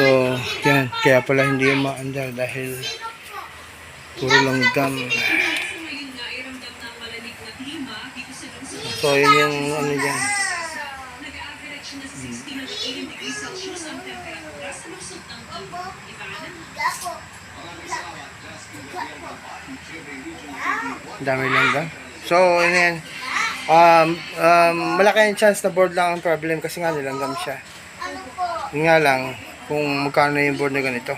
So, yan. Kaya pala hindi yung maandar dahil puro langgam. So, yun yung ano dyan. Dami langgam. So, yun yan. Malaki yung chance na board lang ang problem kasi nga nilanggam siya. Yun nga lang, kung magkano yung board na ganito.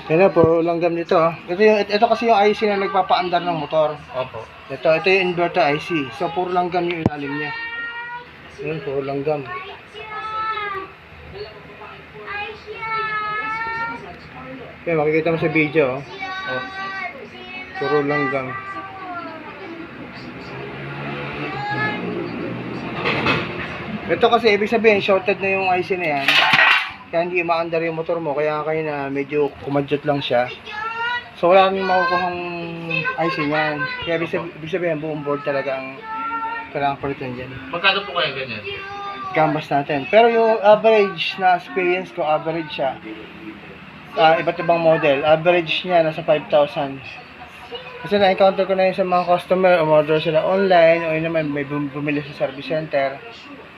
Yan na po, langgam nito. Ito kasi yung IC na nagpapaandar ng motor. Opo. Ito yung inverter IC. So, puro langgam yung ilalim niya. Yan, puro langgam. Okay, makikita mo sa video. Oh. Puro langgam. Ito kasi, ibig sabihin, shorted na yung IC na yan. Kaya hindi maandar yung motor mo. Kaya kayo na medyo kumadjot lang siya. So, wala kang makukuhang IC niyan. Kaya ibig sabihin, buong board talaga ang kailangan palitan dyan. Magkano po kaya ganyan? Canvas natin. Pero yung average na experience ko, average siya. Iba't ibang model. Average niya nasa 5,000. Kasi na-encounter ko na yun sa mga customer, umorder sila online, o yun naman may bumili sa service center,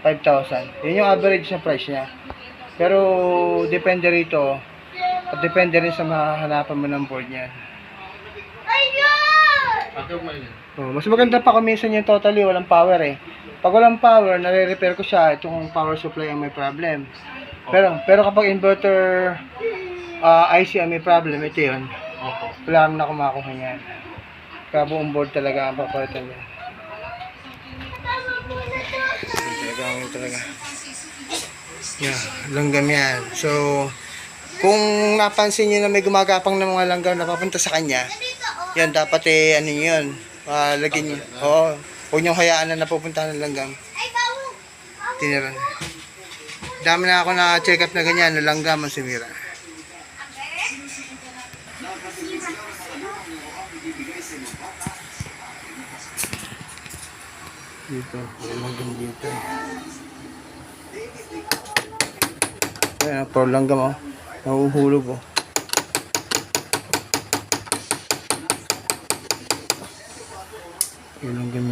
5,000. Yun yung average na price niya. Pero depende rito, at depende rin sa mahahanapan mo ng board niya. Mas maganda pa kung minsan yung totally walang power eh. Pag walang power, nare-repair ko siya, itong power supply ang may problem. Pero kapag inverter IC ang may problem, ito yun. Wala naman ako makuha niyan. Kaya buong board talaga ang papalitan niya. Talaga. Yeah, langgam yan. So, kung napansin niyo na may gumagapang ng mga langgam na papunta sa kanya, yan, dapat ano yun, lagyan niyo. Oo, huwag niyo hayaan na napupunta ng langgam. Tiniran. Dami na ako na check up na ganyan, na langgam ang sumira. Dito, langgam dito. Ayan, pro langgam oh. Nahuhulog oh. Yung langgam